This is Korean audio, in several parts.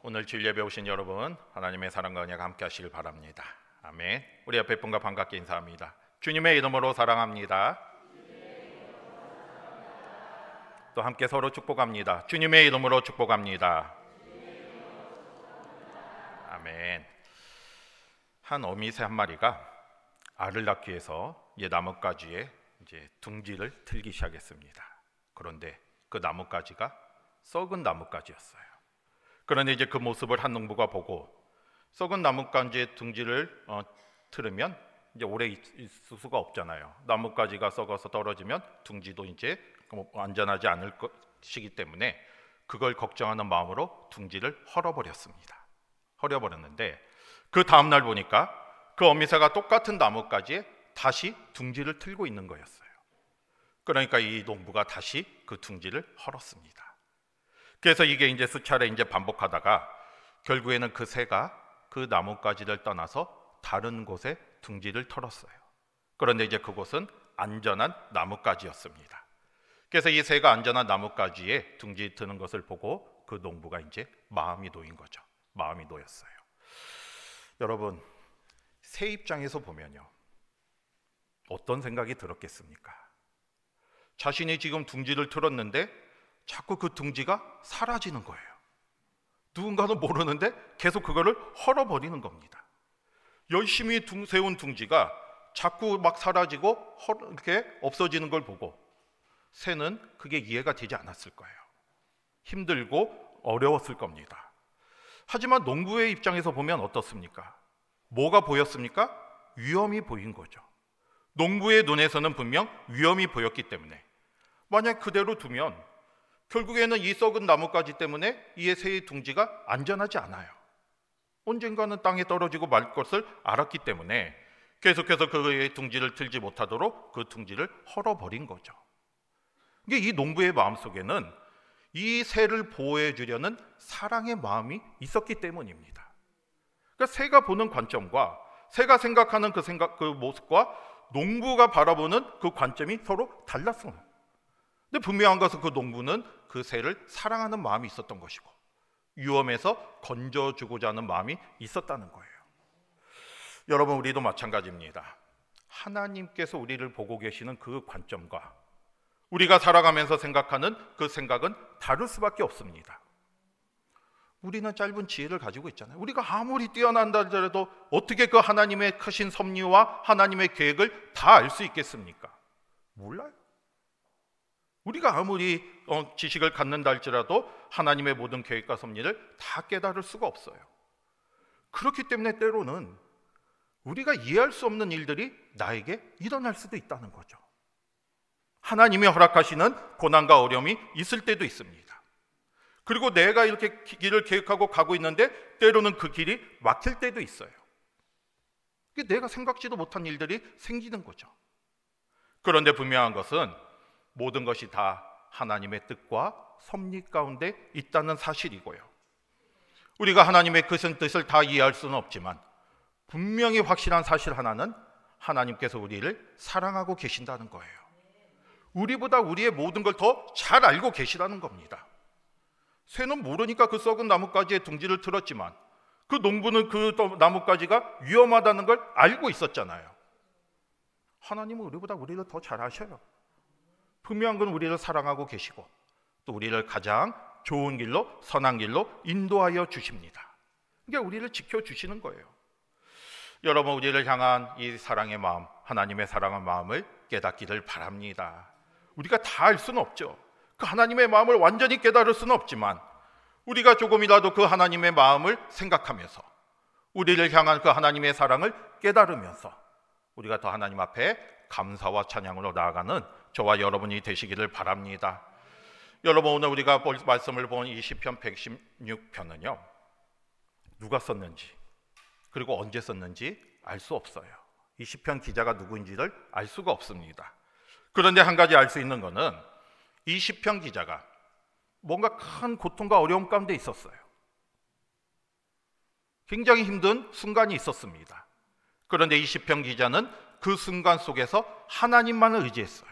오늘 주일 예배 오신 여러분, 하나님의 사랑과 은혜가 함께 하시길 바랍니다. 아멘. 우리 옆에 분과 반갑게 인사합니다. 주님의 이름으로 사랑합니다. 또 함께 서로 축복합니다. 주님의 이름으로 축복합니다. 아멘. 한 어미새 한 마리가 알을 낳기 위해서 나뭇가지에 둥지를 틀기 시작했습니다. 그런데 그 나뭇가지가 썩은 나뭇가지였어요. 그런데 그 모습을 한 농부가 보고 썩은 나뭇가지에 둥지를 틀으면 오래 있을 수가 없잖아요. 나뭇가지가 썩어서 떨어지면 둥지도 안전하지 않을 것이기 때문에 그걸 걱정하는 마음으로 둥지를 헐어버렸는데 그 다음날 보니까 그 어미새가 똑같은 나뭇가지에 다시 둥지를 틀고 있는 거였어요. 그러니까 이 농부가 다시 그 둥지를 헐었습니다. 그래서 이게 수차례 반복하다가 결국에는 그 새가 그 나뭇가지를 떠나서 다른 곳에 둥지를 털었어요. 그런데 그곳은 안전한 나뭇가지였습니다. 그래서 이 새가 안전한 나뭇가지에 둥지 트는 것을 보고 그 농부가 마음이 놓인 거죠. 마음이 놓였어요. 여러분, 새 입장에서 보면요, 어떤 생각이 들었겠습니까? 자신이 지금 둥지를 틀었는데 자꾸 그 둥지가 사라지는 거예요. 누군가는 모르는데 계속 그거를 헐어버리는 겁니다. 열심히 세운 둥지가 자꾸 막 사라지고 이렇게 없어지는 걸 보고 새는 그게 이해가 되지 않았을 거예요. 힘들고 어려웠을 겁니다. 하지만 농부의 입장에서 보면 어떻습니까? 뭐가 보였습니까? 위험이 보인 거죠. 농부의 눈에서는 분명 위험이 보였기 때문에 만약 그대로 두면 결국에는 이 썩은 나뭇가지 때문에 이 새의 둥지가 안전하지 않아요. 언젠가는 땅에 떨어지고 말 것을 알았기 때문에 계속해서 그의 둥지를 틀지 못하도록 그 둥지를 헐어버린 거죠. 이게 이 농부의 마음속에는 이 새를 보호해 주려는 사랑의 마음이 있었기 때문입니다. 그러니까 새가 보는 관점과 새가 생각하는 그 모습과 농부가 바라보는 그 관점이 서로 달랐어요. 근데 분명한 것은 그 농부는 그 새를 사랑하는 마음이 있었던 것이고 위험에서 건져주고자 하는 마음이 있었다는 거예요. 여러분, 우리도 마찬가지입니다. 하나님께서 우리를 보고 계시는 그 관점과 우리가 살아가면서 생각하는 그 생각은 다를 수밖에 없습니다. 우리는 짧은 지혜를 가지고 있잖아요. 우리가 아무리 뛰어난다 하더라도 어떻게 그 하나님의 크신 섭리와 하나님의 계획을 다 알 수 있겠습니까? 몰라요. 우리가 아무리 지식을 갖는다 할지라도 하나님의 모든 계획과 섭리를 다 깨달을 수가 없어요. 그렇기 때문에 때로는 우리가 이해할 수 없는 일들이 나에게 일어날 수도 있다는 거죠. 하나님이 허락하시는 고난과 어려움이 있을 때도 있습니다. 그리고 내가 이렇게 길을 계획하고 가고 있는데 때로는 그 길이 막힐 때도 있어요. 내가 생각지도 못한 일들이 생기는 거죠. 그런데 분명한 것은 모든 것이 다 하나님의 뜻과 섭리 가운데 있다는 사실이고요. 우리가 하나님의 크신 뜻을 다 이해할 수는 없지만 분명히 확실한 사실 하나는 하나님께서 우리를 사랑하고 계신다는 거예요. 우리보다 우리의 모든 걸 더 잘 알고 계시다는 겁니다. 새는 모르니까 그 썩은 나뭇가지에 둥지를 틀었지만 그 농부는 그 나뭇가지가 위험하다는 걸 알고 있었잖아요. 하나님은 우리보다 우리를 더 잘 아셔요. 분명한 건 우리를 사랑하고 계시고 또 우리를 가장 좋은 길로, 선한 길로 인도하여 주십니다. 그러니까 우리를 지켜주시는 거예요. 여러분, 우리를 향한 이 사랑의 마음, 하나님의 사랑의 마음을 깨닫기를 바랍니다. 우리가 다 알 수는 없죠. 그 하나님의 마음을 완전히 깨달을 수는 없지만 우리가 조금이라도 그 하나님의 마음을 생각하면서 우리를 향한 그 하나님의 사랑을 깨달으면서 우리가 더 하나님 앞에 감사와 찬양으로 나아가는 저와 여러분이 되시기를 바랍니다. 여러분, 오늘 우리가 볼 말씀을 본 이 시편 116편은요 누가 썼는지 그리고 언제 썼는지 알 수 없어요. 이 시편 기자가 누구인지를 알 수가 없습니다. 그런데 한 가지 알 수 있는 것은 이 시편 기자가 뭔가 큰 고통과 어려움 가운데 있었어요. 굉장히 힘든 순간이 있었습니다. 그런데 이 시편 기자는 그 순간 속에서 하나님만을 의지했어요.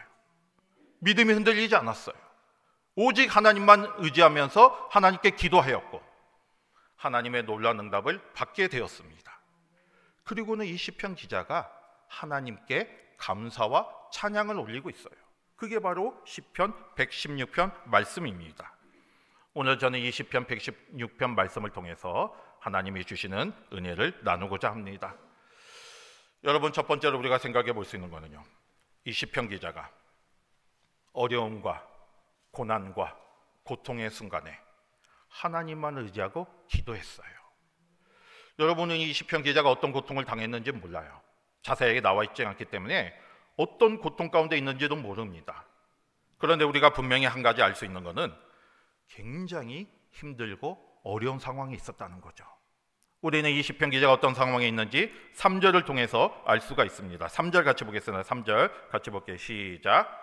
믿음이 흔들리지 않았어요. 오직 하나님만 의지하면서 하나님께 기도하였고 하나님의 놀라운 응답을 받게 되었습니다. 그리고는 이 시편 기자가 하나님께 감사와 찬양을 올리고 있어요. 그게 바로 시편 116편 말씀입니다. 오늘 저는 이 시편 116편 말씀을 통해서 하나님이 주시는 은혜를 나누고자 합니다. 여러분, 첫 번째로 우리가 생각해 볼 수 있는 거는요, 이 시편 기자가 어려움과 고난과 고통의 순간에 하나님만 의지하고 기도했어요. 여러분은 이 시편 기자가 어떤 고통을 당했는지 몰라요. 자세하게 나와 있지 않기 때문에 어떤 고통 가운데 있는지도 모릅니다. 그런데 우리가 분명히 한 가지 알 수 있는 것은 굉장히 힘들고 어려운 상황이 있었다는 거죠. 우리는 이 시편 기자가 어떤 상황에 있는지 3절을 통해서 알 수가 있습니다. 3절 같이 보겠습니다. 3절 같이 볼게요. 시작.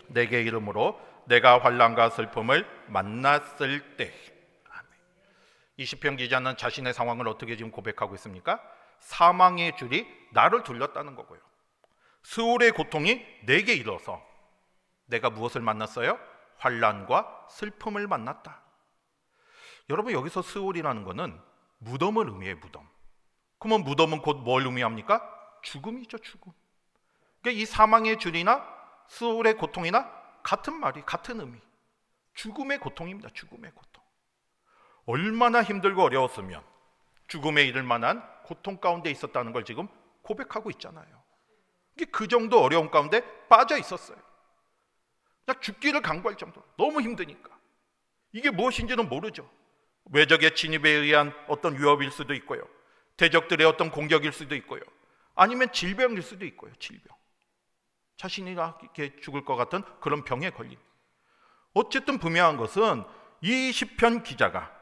내게 이름으로 내가 환난과 슬픔을 만났을 때. 이 시편 기자는 자신의 상황을 어떻게 지금 고백하고 있습니까? 사망의 줄이 나를 둘렀다는 거고요. 스올의 고통이 내게 이뤄서 내가 무엇을 만났어요? 환난과 슬픔을 만났다. 여러분, 여기서 스올이라는 것은 무덤을 의미해요. 무덤. 그러면 무덤은 곧 뭘 의미합니까? 죽음이죠. 죽음. 그러니까 이 사망의 줄이나 스올의 고통이나 같은 말이, 같은 의미. 죽음의 고통입니다. 죽음의 고통. 얼마나 힘들고 어려웠으면 죽음에 이를 만한 고통 가운데 있었다는 걸 지금 고백하고 있잖아요. 그 정도 어려움 가운데 빠져 있었어요. 그냥 죽기를 간구할 정도로 너무 힘드니까. 이게 무엇인지는 모르죠. 외적의 침입에 의한 어떤 위협일 수도 있고요, 대적들의 어떤 공격일 수도 있고요, 아니면 질병일 수도 있고요. 질병, 자신이 이렇게 죽을 것 같은 그런 병에 걸린. 어쨌든 분명한 것은 이 시편 기자가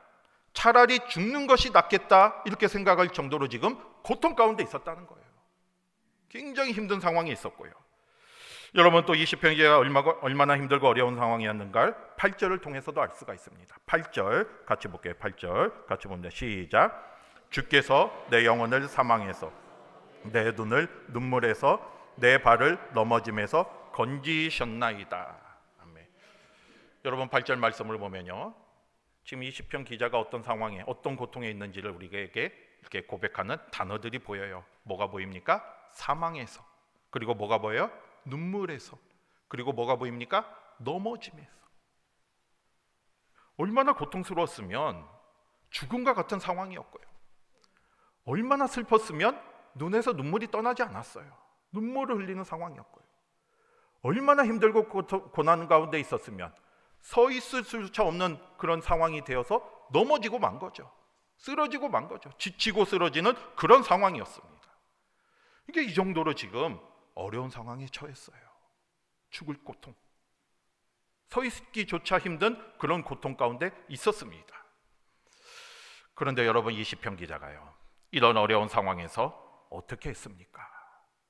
차라리 죽는 것이 낫겠다 이렇게 생각할 정도로 지금 고통 가운데 있었다는 거예요. 굉장히 힘든 상황이 있었고요. 여러분, 또 이 시편 기자가 얼마나 힘들고 어려운 상황이었는가를 8절을 통해서도 알 수가 있습니다. 8절 같이 볼게요. 8절 같이 봅니다. 시작. 주께서 내 영혼을 사망에서, 내 눈을 눈물에서, 내 발을 넘어짐에서 건지셨나이다. 아멘. 여러분, 8절 말씀을 보면요, 지금 이 시편 기자가 어떤 상황에, 어떤 고통에 있는지를 우리에게 이렇게 고백하는 단어들이 보여요. 뭐가 보입니까? 사망에서. 그리고 뭐가 보여요? 눈물에서. 그리고 뭐가 보입니까? 넘어짐에서. 얼마나 고통스러웠으면 죽음과 같은 상황이었고요, 얼마나 슬펐으면 눈에서 눈물이 떠나지 않았어요. 눈물을 흘리는 상황이었고요, 얼마나 힘들고 고난 가운데 있었으면 서 있을 수조차 없는 그런 상황이 되어서 넘어지고 만 거죠. 쓰러지고 만 거죠. 지치고 쓰러지는 그런 상황이었습니다. 이게 이 정도로 지금 어려운 상황에 처했어요. 죽을 고통, 서 있기조차 힘든 그런 고통 가운데 있었습니다. 그런데 여러분, 이 시편 기자가요, 이런 어려운 상황에서 어떻게 했습니까?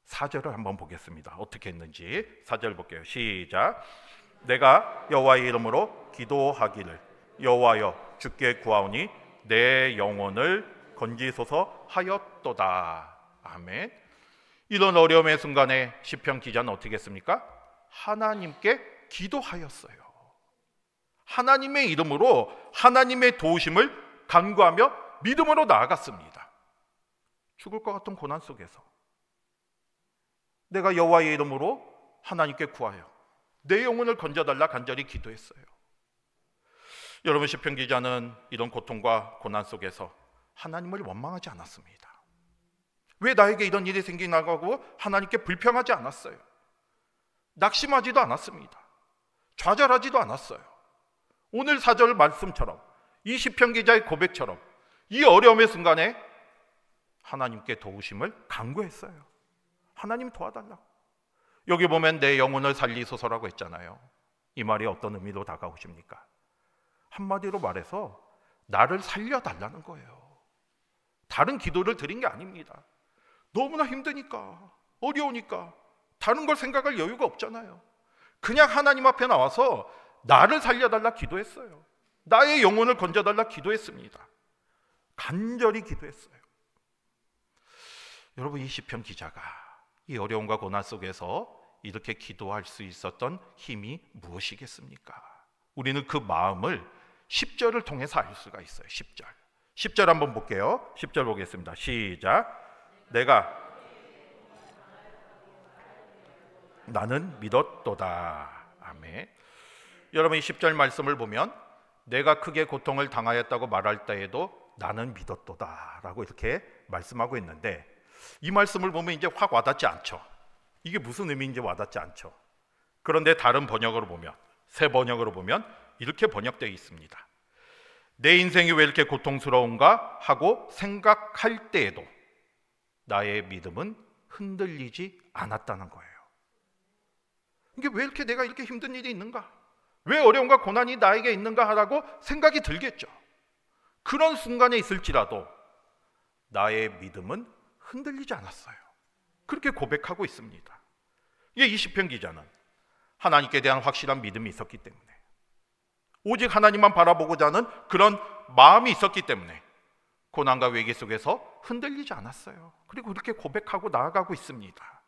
4절을 한번 보겠습니다. 어떻게 했는지 4절 볼게요. 시작. 내가 여호와의 이름으로 기도하기를, 여호와여 주께 구하오니 내 영혼을 건지소서 하였도다. 아멘. 이런 어려움의 순간에 시편 기자는 어떻게 했습니까? 하나님께 기도하였어요. 하나님의 이름으로 하나님의 도우심을 간구하며 믿음으로 나아갔습니다. 죽을 것 같은 고난 속에서 내가 여호와의 이름으로 하나님께 구하여 내 영혼을 건져달라 간절히 기도했어요. 여러분, 시편 기자는 이런 고통과 고난 속에서 하나님을 원망하지 않았습니다. 왜 나에게 이런 일이 생기나고 하고 하나님께 불평하지 않았어요. 낙심하지도 않았습니다. 좌절하지도 않았어요. 오늘 4절 말씀처럼, 이 시편 기자의 고백처럼 이 어려움의 순간에 하나님께 도우심을 간구했어요. 하나님 도와달라고. 여기 보면 내 영혼을 살리소서라고 했잖아요. 이 말이 어떤 의미로 다가오십니까? 한마디로 말해서 나를 살려달라는 거예요. 다른 기도를 드린 게 아닙니다. 너무나 힘드니까, 어려우니까 다른 걸 생각할 여유가 없잖아요. 그냥 하나님 앞에 나와서 나를 살려달라 기도했어요. 나의 영혼을 건져달라 기도했습니다. 간절히 기도했어요. 여러분, 이 시편 기자가 이 어려움과 고난 속에서 이렇게 기도할 수 있었던 힘이 무엇이겠습니까? 우리는 그 마음을 10절을 통해서 알 수가 있어요. 10절 한번 볼게요. 10절 보겠습니다. 시작. 나는 믿었도다. 아멘. 여러분 이 10절 말씀을 보면 내가 크게 고통을 당하였다고 말할 때에도 나는 믿었도다 라고 이렇게 말씀하고 있는데, 이 말씀을 보면 이제 확 와닿지 않죠. 이게 무슨 의미인지 와닿지 않죠. 그런데 다른 번역으로 보면, 새 번역으로 보면 이렇게 번역되어 있습니다. 내 인생이 왜 이렇게 고통스러운가 하고 생각할 때에도 나의 믿음은 흔들리지 않았다는 거예요. 이게 왜 이렇게 내가 이렇게 힘든 일이 있는가? 왜 어려움과 고난이 나에게 있는가 하라고 생각이 들겠죠. 그런 순간에 있을지라도 나의 믿음은 흔들리지 않았어요. 그렇게 고백하고 있습니다. 이 시편 기자는 하나님께 대한 확실한 믿음이 있었기 때문에, 오직 하나님만 바라보고자 하는 그런 마음이 있었기 때문에 고난과 위기 속에서 흔들리지 않았어요. 그리고 그렇게 고백하고 나아가고 있습니다.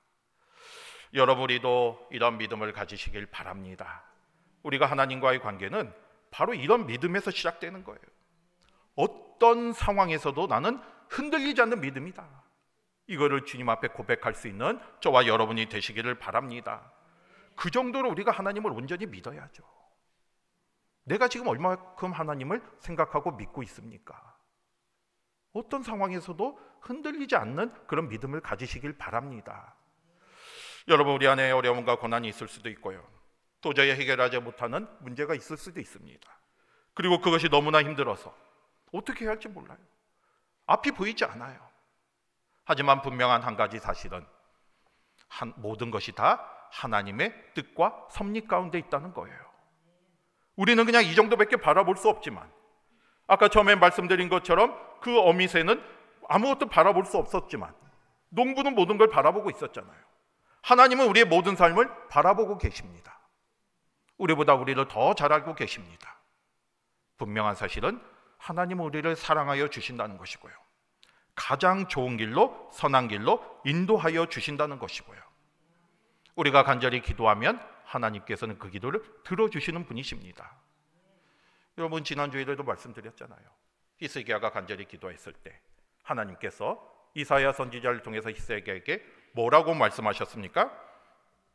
여러분이도 이런 믿음을 가지시길 바랍니다. 우리가 하나님과의 관계는 바로 이런 믿음에서 시작되는 거예요. 어떤 상황에서도 나는 흔들리지 않는 믿음이다. 이거를 주님 앞에 고백할 수 있는 저와 여러분이 되시기를 바랍니다. 그 정도로 우리가 하나님을 온전히 믿어야죠. 내가 지금 얼마큼 하나님을 생각하고 믿고 있습니까? 어떤 상황에서도 흔들리지 않는 그런 믿음을 가지시길 바랍니다. 여러분, 우리 안에 어려움과 고난이 있을 수도 있고요, 도저히 해결하지 못하는 문제가 있을 수도 있습니다. 그리고 그것이 너무나 힘들어서 어떻게 해야 할지 몰라요. 앞이 보이지 않아요. 하지만 분명한 한 가지 사실은 모든 것이 다 하나님의 뜻과 섭리 가운데 있다는 거예요. 우리는 그냥 이 정도밖에 바라볼 수 없지만, 아까 처음에 말씀드린 것처럼 그 어미새는 아무것도 바라볼 수 없었지만 농부는 모든 걸 바라보고 있었잖아요. 하나님은 우리의 모든 삶을 바라보고 계십니다. 우리보다 우리를 더 잘 알고 계십니다. 분명한 사실은 하나님은 우리를 사랑하여 주신다는 것이고요, 가장 좋은 길로, 선한 길로 인도하여 주신다는 것이고요, 우리가 간절히 기도하면 하나님께서는 그 기도를 들어주시는 분이십니다. 여러분, 지난주에도 말씀드렸잖아요. 히스기야가 간절히 기도했을 때 하나님께서 이사야 선지자를 통해서 히스기야에게 뭐라고 말씀하셨습니까?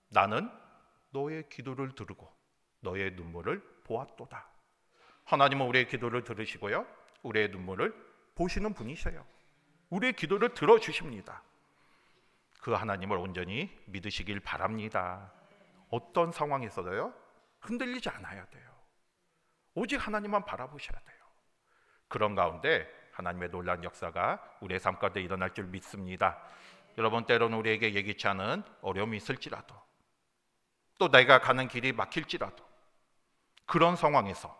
나는 너의 기도를 들으고 너의 눈물을 보았도다. 하나님은 우리의 기도를 들으시고요, 우리의 눈물을 보시는 분이세요. 우리의 기도를 들어주십니다. 그 하나님을 온전히 믿으시길 바랍니다. 어떤 상황에서도요, 흔들리지 않아야 돼요. 오직 하나님만 바라보셔야 돼요. 그런 가운데 하나님의 놀라운 역사가 우리의 삶 가운데 일어날 줄 믿습니다. 여러분, 때로는 우리에게 예기치 않은 어려움이 있을지라도, 또 내가 가는 길이 막힐지라도, 그런 상황에서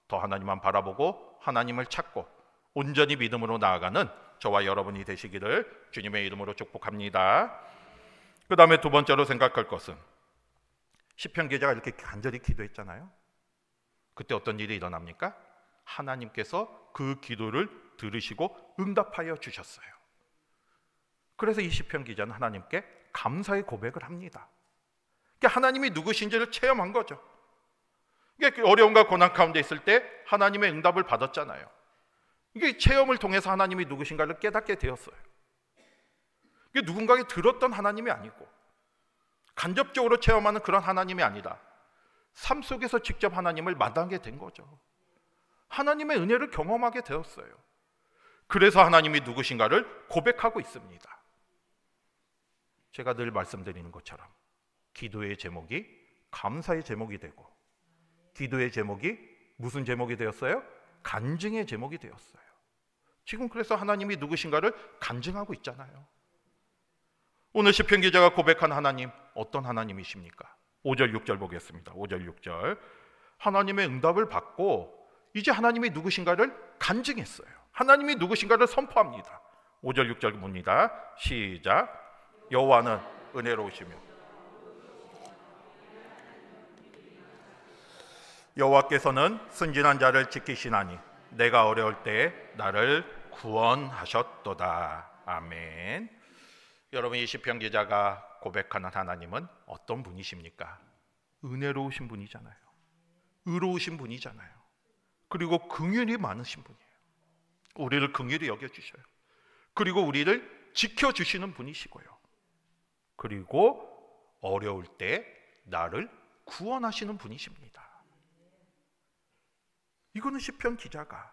더 하나님만 바라보고 하나님을 찾고 온전히 믿음으로 나아가는 저와 여러분이 되시기를 주님의 이름으로 축복합니다. 그 다음에 두 번째로 생각할 것은, 시편 기자가 이렇게 간절히 기도했잖아요. 그때 어떤 일이 일어납니까? 하나님께서 그 기도를 들으시고 응답하여 주셨어요. 그래서 이 시편 기자는 하나님께 감사의 고백을 합니다. 그러니까 하나님이 누구신지를 체험한 거죠. 이게 어려움과 고난 가운데 있을 때 하나님의 응답을 받았잖아요. 이게 체험을 통해서 하나님이 누구신가를 깨닫게 되었어요. 이게 누군가에게 들었던 하나님이 아니고 간접적으로 체험하는 그런 하나님이 아니라 삶 속에서 직접 하나님을 만나게 된 거죠. 하나님의 은혜를 경험하게 되었어요. 그래서 하나님이 누구신가를 고백하고 있습니다. 제가 늘 말씀드리는 것처럼 기도의 제목이 감사의 제목이 되고, 기도의 제목이 무슨 제목이 되었어요? 간증의 제목이 되었어요. 지금 그래서 하나님이 누구신가를 간증하고 있잖아요. 오늘 시편 기자가 고백한 하나님, 어떤 하나님이십니까? 5절 6절 보겠습니다. 5절 6절. 하나님의 응답을 받고 이제 하나님이 누구신가를 간증했어요. 하나님이 누구신가를 선포합니다. 5절 6절 봅니다. 시작. 여호와는 은혜로우시며 여호와께서는 순진한 자를 지키시나니 내가 어려울 때 나를 구원하셨도다. 아멘. 여러분, 이 시편 기자가 고백하는 하나님은 어떤 분이십니까? 은혜로우신 분이잖아요. 의로우신 분이잖아요. 그리고 긍휼이 많으신 분이에요. 우리를 긍휼히 여겨주셔요. 그리고 우리를 지켜주시는 분이시고요. 그리고 어려울 때 나를 구원하시는 분이십니다. 이거는 시편 기자가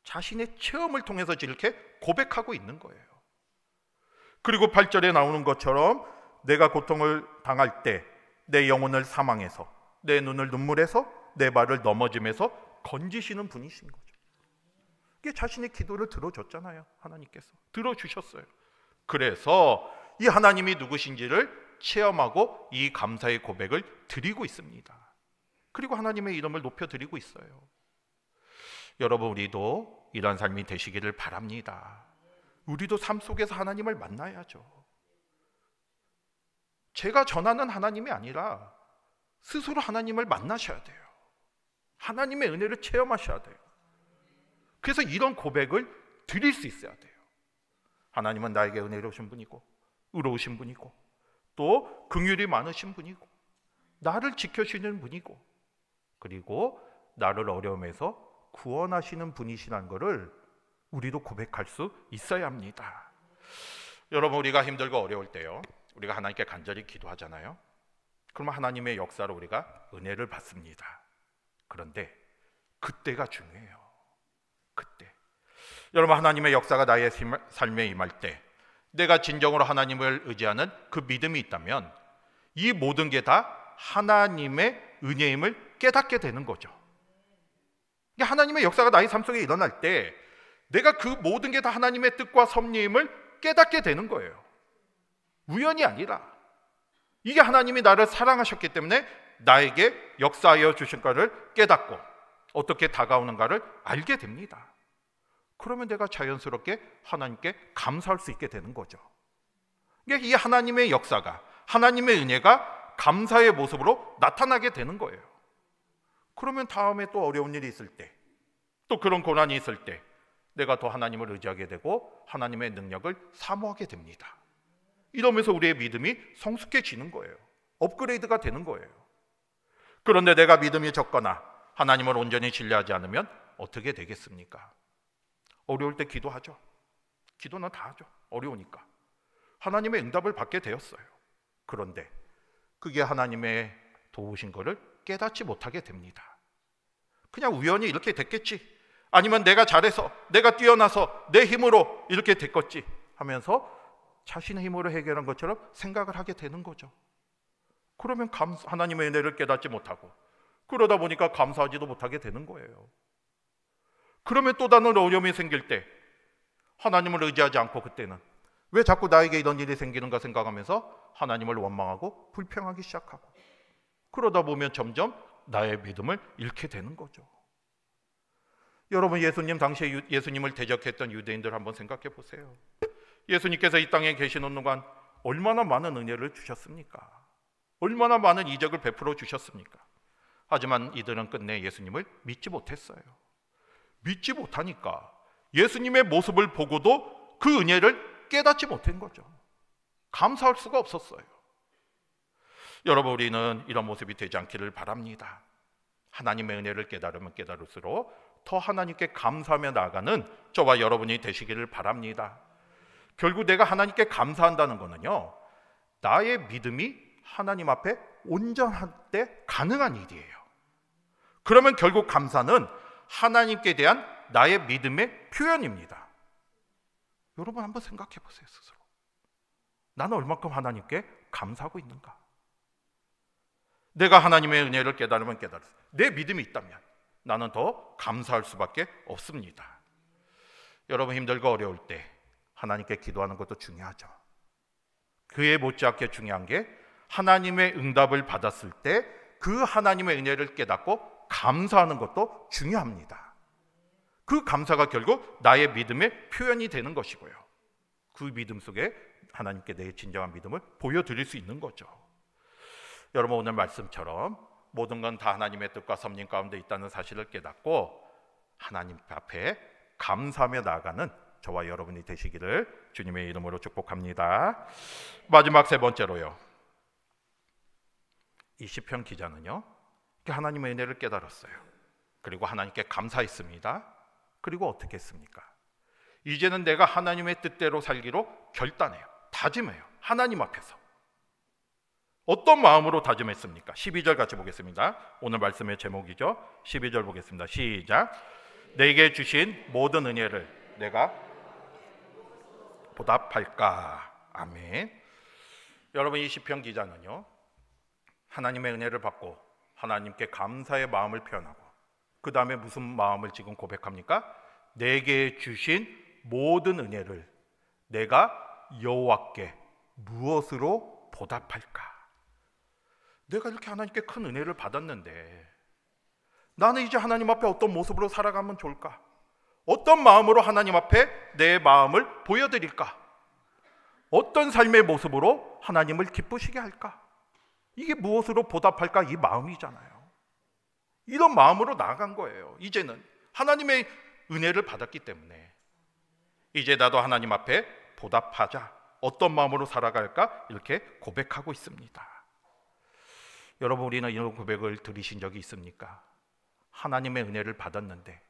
자신의 체험을 통해서 이렇게 고백하고 있는 거예요. 그리고 8절에 나오는 것처럼 내가 고통을 당할 때 내 영혼을 사망에서, 내 눈을 눈물에서, 내 발을 넘어짐에서 건지시는 분이신 거죠. 이게 자신의 기도를 들어줬잖아요. 하나님께서 들어주셨어요. 그래서 이 하나님이 누구신지를 체험하고 이 감사의 고백을 드리고 있습니다. 그리고 하나님의 이름을 높여드리고 있어요. 여러분, 우리도 이런 삶이 되시기를 바랍니다. 우리도 삶 속에서 하나님을 만나야죠. 제가 전하는 하나님이 아니라 스스로 하나님을 만나셔야 돼요. 하나님의 은혜를 체험하셔야 돼요. 그래서 이런 고백을 드릴 수 있어야 돼요. 하나님은 나에게 은혜로우신 분이고 의로우신 분이고 또 긍휼이 많으신 분이고 나를 지켜주시는 분이고 그리고 나를 어려움에서 구원하시는 분이시라는 것을 우리도 고백할 수 있어야 합니다. 여러분, 우리가 힘들고 어려울 때요, 우리가 하나님께 간절히 기도하잖아요. 그러면 하나님의 역사로 우리가 은혜를 받습니다. 그런데 그때가 중요해요. 그때 여러분, 하나님의 역사가 나의 삶에 임할 때 내가 진정으로 하나님을 의지하는 그 믿음이 있다면 이 모든 게 다 하나님의 은혜임을 깨닫게 되는 거죠. 하나님의 역사가 나의 삶 속에 일어날 때 내가 그 모든 게 다 하나님의 뜻과 섭리임을 깨닫게 되는 거예요. 우연이 아니라 이게 하나님이 나를 사랑하셨기 때문에 나에게 역사하여 주신 것을 깨닫고 어떻게 다가오는가를 알게 됩니다. 그러면 내가 자연스럽게 하나님께 감사할 수 있게 되는 거죠. 이 하나님의 역사가, 하나님의 은혜가 감사의 모습으로 나타나게 되는 거예요. 그러면 다음에 또 어려운 일이 있을 때, 또 그런 고난이 있을 때 내가 더 하나님을 의지하게 되고 하나님의 능력을 사모하게 됩니다. 이러면서 우리의 믿음이 성숙해지는 거예요. 업그레이드가 되는 거예요. 그런데 내가 믿음이 적거나 하나님을 온전히 신뢰하지 않으면 어떻게 되겠습니까? 어려울 때 기도하죠. 기도는 다 하죠. 어려우니까. 하나님의 응답을 받게 되었어요. 그런데 그게 하나님의 도우신 것을 깨닫지 못하게 됩니다. 그냥 우연히 이렇게 됐겠지, 아니면 내가 잘해서, 내가 뛰어나서 내 힘으로 이렇게 됐겠지 하면서 자신의 힘으로 해결한 것처럼 생각을 하게 되는 거죠. 그러면 하나님의 은혜를 깨닫지 못하고 그러다 보니까 감사하지도 못하게 되는 거예요. 그러면 또 다른 어려움이 생길 때 하나님을 의지하지 않고 그때는 왜 자꾸 나에게 이런 일이 생기는가 생각하면서 하나님을 원망하고 불평하기 시작하고 그러다 보면 점점 나의 믿음을 잃게 되는 거죠. 여러분, 예수님 당시에 예수님을 대적했던 유대인들 한번 생각해 보세요. 예수님께서 이 땅에 계시는 동안 얼마나 많은 은혜를 주셨습니까? 얼마나 많은 이적을 베풀어 주셨습니까? 하지만 이들은 끝내 예수님을 믿지 못했어요. 믿지 못하니까 예수님의 모습을 보고도 그 은혜를 깨닫지 못한 거죠. 감사할 수가 없었어요. 여러분, 우리는 이런 모습이 되지 않기를 바랍니다. 하나님의 은혜를 깨달으면 깨달을수록 더 하나님께 감사하며 나아가는 저와 여러분이 되시기를 바랍니다. 결국 내가 하나님께 감사한다는 것은요, 나의 믿음이 하나님 앞에 온전할 때 가능한 일이에요. 그러면 결국 감사는 하나님께 대한 나의 믿음의 표현입니다. 여러분, 한번 생각해 보세요. 스스로 나는 얼마큼 하나님께 감사하고 있는가? 내가 하나님의 은혜를 깨달으면 깨달았어요. 내 믿음이 있다면 나는 더 감사할 수밖에 없습니다. 여러분, 힘들고 어려울 때 하나님께 기도하는 것도 중요하죠. 그에 못지않게 중요한 게 하나님의 응답을 받았을 때 그 하나님의 은혜를 깨닫고 감사하는 것도 중요합니다. 그 감사가 결국 나의 믿음의 표현이 되는 것이고요. 그 믿음 속에 하나님께 내 진정한 믿음을 보여드릴 수 있는 거죠. 여러분, 오늘 말씀처럼 모든 건 다 하나님의 뜻과 섭리 가운데 있다는 사실을 깨닫고 하나님 앞에 감사하며 나아가는 저와 여러분이 되시기를 주님의 이름으로 축복합니다. 마지막 세 번째로요, 이 시편 기자는요, 하나님의 은혜를 깨달았어요. 그리고 하나님께 감사했습니다. 그리고 어떻게 했습니까? 이제는 내가 하나님의 뜻대로 살기로 결단해요. 다짐해요. 하나님 앞에서. 어떤 마음으로 다짐했습니까? 12절 같이 보겠습니다. 오늘 말씀의 제목이죠. 12절 보겠습니다. 시작. 내게 주신 모든 은혜를 내가 보답할까? 아멘. 여러분, 이 시편 기자는요, 하나님의 은혜를 받고 하나님께 감사의 마음을 표현하고 그 다음에 무슨 마음을 지금 고백합니까? 내게 주신 모든 은혜를 내가 여호와께 무엇으로 보답할까? 내가 이렇게 하나님께 큰 은혜를 받았는데 나는 이제 하나님 앞에 어떤 모습으로 살아가면 좋을까? 어떤 마음으로 하나님 앞에 내 마음을 보여드릴까? 어떤 삶의 모습으로 하나님을 기쁘시게 할까? 이게 무엇으로 보답할까? 이 마음이잖아요. 이런 마음으로 나아간 거예요. 이제는 하나님의 은혜를 받았기 때문에 이제 나도 하나님 앞에 보답하자. 어떤 마음으로 살아갈까? 이렇게 고백하고 있습니다. 여러분, 우리는 이런 고백을 들으신 적이 있습니까? 하나님의 은혜를 받았는데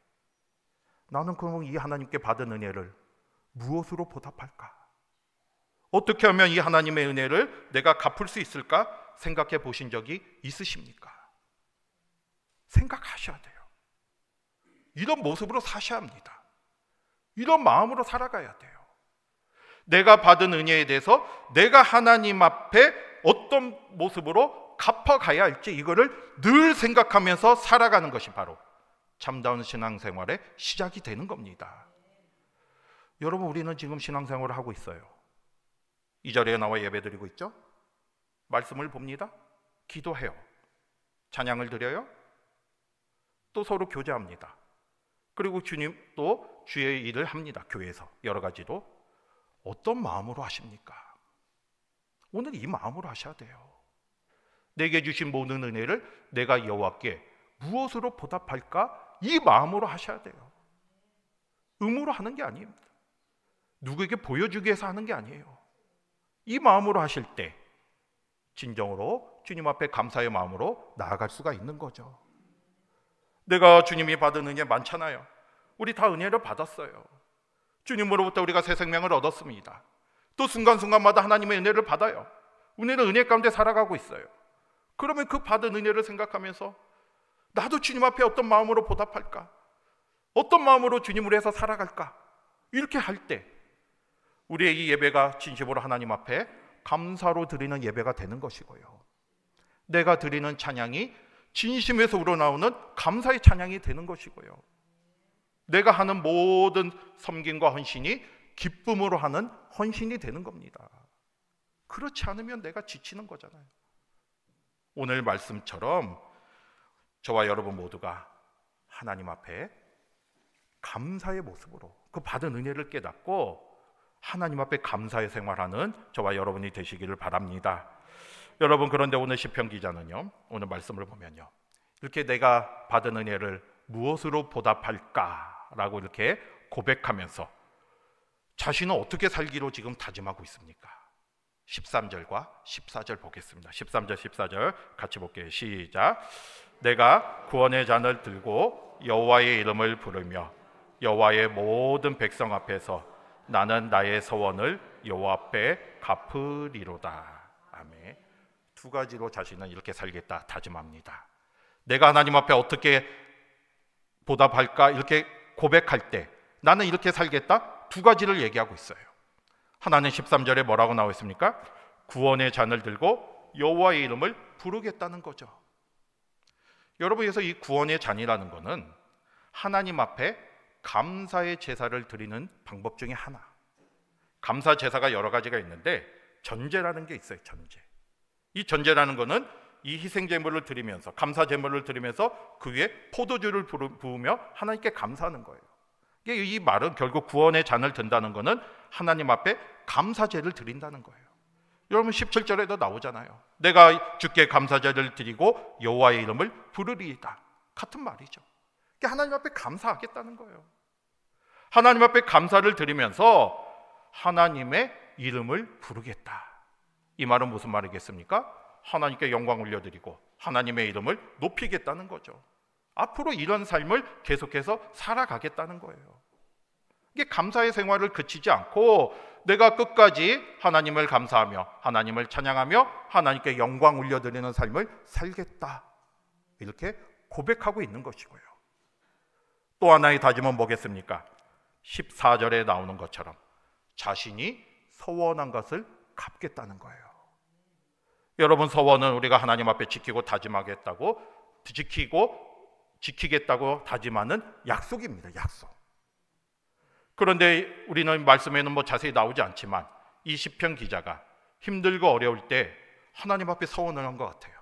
나는 그럼 이 하나님께 받은 은혜를 무엇으로 보답할까? 어떻게 하면 이 하나님의 은혜를 내가 갚을 수 있을까? 생각해 보신 적이 있으십니까? 생각하셔야 돼요. 이런 모습으로 사셔야 합니다. 이런 마음으로 살아가야 돼요. 내가 받은 은혜에 대해서 내가 하나님 앞에 어떤 모습으로 갚아가야 할지 이거를 늘 생각하면서 살아가는 것이 바로 참다운 신앙생활의 시작이 되는 겁니다. 여러분, 우리는 지금 신앙생활을 하고 있어요. 이 자리에 나와 예배드리고 있죠? 말씀을 봅니다. 기도해요. 찬양을 드려요. 또 서로 교제합니다. 그리고 주님 또 주의 일을 합니다. 교회에서 여러 가지로. 어떤 마음으로 하십니까? 오늘 이 마음으로 하셔야 돼요. 내게 주신 모든 은혜를 내가 여호와께 무엇으로 보답할까? 이 마음으로 하셔야 돼요. 의무로 하는 게 아닙니다. 누구에게 보여주기 위해서 하는 게 아니에요. 이 마음으로 하실 때 진정으로 주님 앞에 감사의 마음으로 나아갈 수가 있는 거죠. 내가 주님이 받은 은혜 많잖아요. 우리 다 은혜를 받았어요. 주님으로부터 우리가 새 생명을 얻었습니다. 또 순간순간마다 하나님의 은혜를 받아요. 우리는 은혜 가운데 살아가고 있어요. 그러면 그 받은 은혜를 생각하면서 나도 주님 앞에 어떤 마음으로 보답할까? 어떤 마음으로 주님을 위해서 살아갈까? 이렇게 할 때 우리의 이 예배가 진심으로 하나님 앞에 감사로 드리는 예배가 되는 것이고요. 내가 드리는 찬양이 진심에서 우러나오는 감사의 찬양이 되는 것이고요. 내가 하는 모든 섬김과 헌신이 기쁨으로 하는 헌신이 되는 겁니다. 그렇지 않으면 내가 지치는 거잖아요. 오늘 말씀처럼 저와 여러분 모두가 하나님 앞에 감사의 모습으로 그 받은 은혜를 깨닫고 하나님 앞에 감사의 생활하는 저와 여러분이 되시기를 바랍니다. 여러분, 그런데 오늘 시편 기자는요, 오늘 말씀을 보면요, 이렇게 내가 받은 은혜를 무엇으로 보답할까라고 이렇게 고백하면서 자신은 어떻게 살기로 지금 다짐하고 있습니까? 13절과 14절 보겠습니다. 13절 14절 같이 볼게요. 시작. 내가 구원의 잔을 들고 여호와의 이름을 부르며 여호와의 모든 백성 앞에서 나는 나의 서원을 여호와 앞에 갚으리로다. 아멘. 두 가지로 자신은 이렇게 살겠다 다짐합니다. 내가 하나님 앞에 어떻게 보답할까 이렇게 고백할 때 나는 이렇게 살겠다, 두 가지를 얘기하고 있어요. 하나는 13절에 뭐라고 나와 있습니까? 구원의 잔을 들고 여호와의 이름을 부르겠다는 거죠. 여러분, 그래서 이 구원의 잔이라는 거는 하나님 앞에 감사의 제사를 드리는 방법 중에 하나. 감사 제사가 여러 가지가 있는데 전제라는 게 있어요. 전제. 이 전제라는 거는 이 희생 제물을 드리면서, 감사 제물을 드리면서 그 위에 포도주를 부으며 하나님께 감사하는 거예요. 이 말은 결국 구원의 잔을 든다는 거는 하나님 앞에 감사제를 드린다는 거예요. 여러분, 17절에도 나오잖아요. 내가 주께 감사제를 드리고 여호와의 이름을 부르리이다. 같은 말이죠. 하나님 앞에 감사하겠다는 거예요. 하나님 앞에 감사를 드리면서 하나님의 이름을 부르겠다. 이 말은 무슨 말이겠습니까? 하나님께 영광 올려드리고 하나님의 이름을 높이겠다는 거죠. 앞으로 이런 삶을 계속해서 살아가겠다는 거예요. 이게 감사의 생활을 그치지 않고 내가 끝까지 하나님을 감사하며 하나님을 찬양하며 하나님께 영광 올려드리는 삶을 살겠다, 이렇게 고백하고 있는 것이고요. 또 하나의 다짐은 뭐겠습니까? 14절에 나오는 것처럼 자신이 서원한 것을 갚겠다는 거예요. 여러분, 서원은 우리가 하나님 앞에 지키겠다고 다짐하는 약속입니다. 약속. 그런데 우리는 말씀에는 자세히 나오지 않지만 이 시편 기자가 힘들고 어려울 때 하나님 앞에 서원을 한 것 같아요.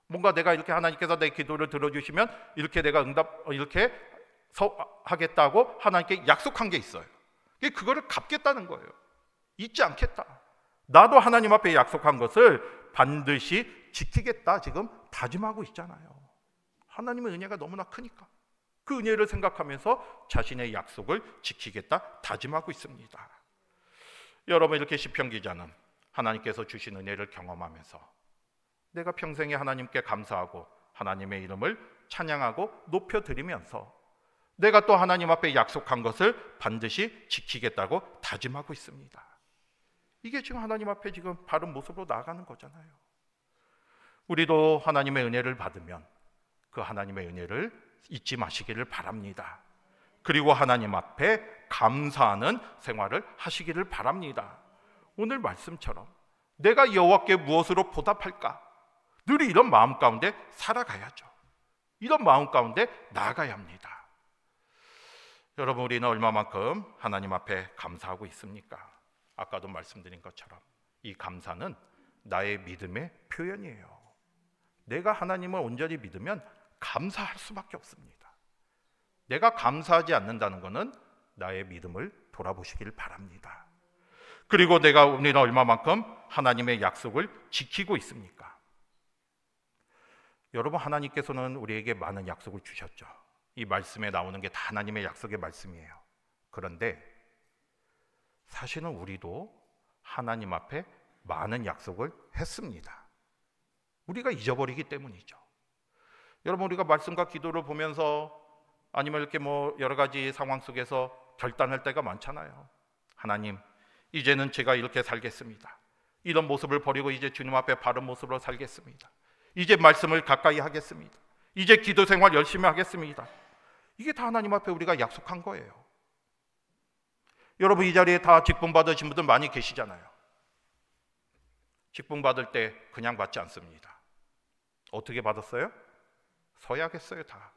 뭔가 내가 이렇게 하나님께서 내 기도를 들어주시면 이렇게 내가 이렇게 하겠다고 하나님께 약속한 게 있어요. 그거를 갚겠다는 거예요. 잊지 않겠다. 나도 하나님 앞에 약속한 것을 반드시 지키겠다, 지금 다짐하고 있잖아요. 하나님의 은혜가 너무나 크니까 그 은혜를 생각하면서 자신의 약속을 지키겠다 다짐하고 있습니다. 여러분, 이렇게 시편 기자는 하나님께서 주신 은혜를 경험하면서 내가 평생에 하나님께 감사하고 하나님의 이름을 찬양하고 높여드리면서 내가 또 하나님 앞에 약속한 것을 반드시 지키겠다고 다짐하고 있습니다. 이게 지금 하나님 앞에 지금 바른 모습으로 나아가는 거잖아요. 우리도 하나님의 은혜를 받으면 그 하나님의 은혜를 잊지 마시기를 바랍니다. 그리고 하나님 앞에 감사하는 생활을 하시기를 바랍니다. 오늘 말씀처럼 내가 여호와께 무엇으로 보답할까? 늘 이런 마음 가운데 살아가야죠. 이런 마음 가운데 나아가야 합니다. 여러분, 우리는 얼마만큼 하나님 앞에 감사하고 있습니까? 아까도 말씀드린 것처럼 이 감사는 나의 믿음의 표현이에요. 내가 하나님을 온전히 믿으면 감사할 수밖에 없습니다. 내가 감사하지 않는다는 것은 나의 믿음을 돌아보시기를 바랍니다. 그리고 우리는 얼마만큼 하나님의 약속을 지키고 있습니까? 여러분, 하나님께서는 우리에게 많은 약속을 주셨죠. 이 말씀에 나오는 게 다 하나님의 약속의 말씀이에요. 그런데 사실은 우리도 하나님 앞에 많은 약속을 했습니다. 우리가 잊어버리기 때문이죠. 여러분, 우리가 말씀과 기도를 보면서 아니면 이렇게 여러 가지 상황 속에서 결단할 때가 많잖아요. 하나님, 이제는 제가 이렇게 살겠습니다. 이런 모습을 버리고 이제 주님 앞에 바른 모습으로 살겠습니다. 이제 말씀을 가까이 하겠습니다. 이제 기도 생활 열심히 하겠습니다. 이게 다 하나님 앞에 우리가 약속한 거예요. 여러분, 이 자리에 다 직분 받으신 분들 많이 계시잖아요. 직분 받을 때 그냥 받지 않습니다. 어떻게 받았어요? 서약했어요. 다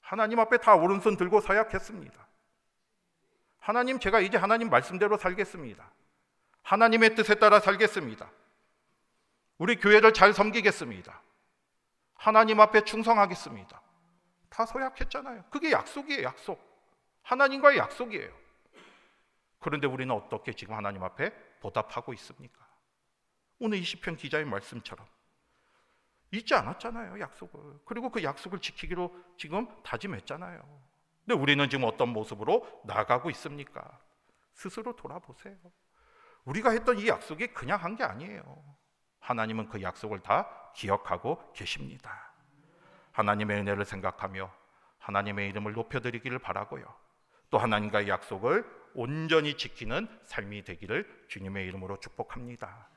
하나님 앞에 다 오른손 들고 서약했습니다. 하나님, 제가 이제 하나님 말씀대로 살겠습니다. 하나님의 뜻에 따라 살겠습니다. 우리 교회를 잘 섬기겠습니다. 하나님 앞에 충성하겠습니다. 다 서약했잖아요. 그게 약속이에요. 약속. 하나님과의 약속이에요. 그런데 우리는 어떻게 지금 하나님 앞에 보답하고 있습니까? 오늘 이 시편 기자의 말씀처럼 잊지 않았잖아요, 약속을. 그리고 그 약속을 지키기로 지금 다짐했잖아요. 근데 우리는 지금 어떤 모습으로 나가고 있습니까? 스스로 돌아보세요. 우리가 했던 이 약속이 그냥 한 게 아니에요. 하나님은 그 약속을 다 기억하고 계십니다. 하나님의 은혜를 생각하며 하나님의 이름을 높여드리기를 바라고요. 또 하나님과의 약속을 온전히 지키는 삶이 되기를 주님의 이름으로 축복합니다.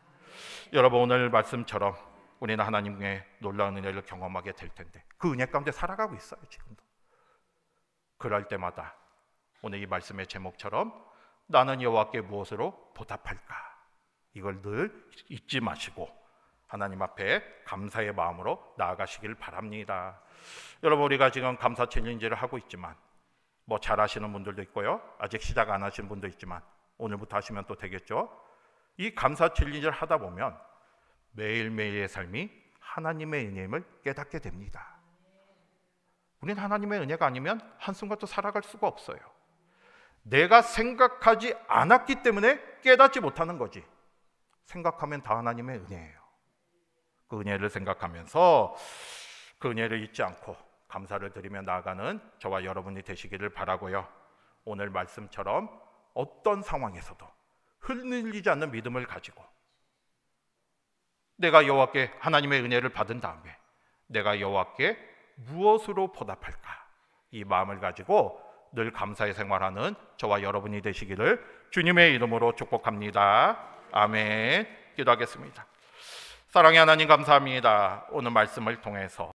여러분, 오늘 말씀처럼 우리는 하나님의 놀라운 은혜를 경험하게 될 텐데 그 은혜 가운데 살아가고 있어요. 지금도. 그럴 때마다 오늘 이 말씀의 제목처럼 나는 여호와께 무엇으로 보답할까? 이걸 늘 잊지 마시고 하나님 앞에 감사의 마음으로 나아가시길 바랍니다. 여러분, 우리가 지금 감사 챌린지를 하고 있지만 잘 하시는 분들도 있고요, 아직 시작 안 하신 분도 있지만 오늘부터 하시면 또 되겠죠. 이 감사 챌린지를 하다 보면 매일매일의 삶이 하나님의 은혜임을 깨닫게 됩니다. 우리는 하나님의 은혜가 아니면 한순간도 살아갈 수가 없어요. 내가 생각하지 않았기 때문에 깨닫지 못하는 거지. 생각하면 다 하나님의 은혜예요. 그 은혜를 생각하면서 그 은혜를 잊지 않고 감사를 드리며 나아가는 저와 여러분이 되시기를 바라고요. 오늘 말씀처럼 어떤 상황에서도 흔들리지 않는 믿음을 가지고 내가 여호와께 하나님의 은혜를 받은 다음에 내가 여호와께 무엇으로 보답할까? 이 마음을 가지고 늘 감사의 생활하는 저와 여러분이 되시기를 주님의 이름으로 축복합니다. 아멘. 기도하겠습니다. 사랑의 하나님 감사합니다. 오늘 말씀을 통해서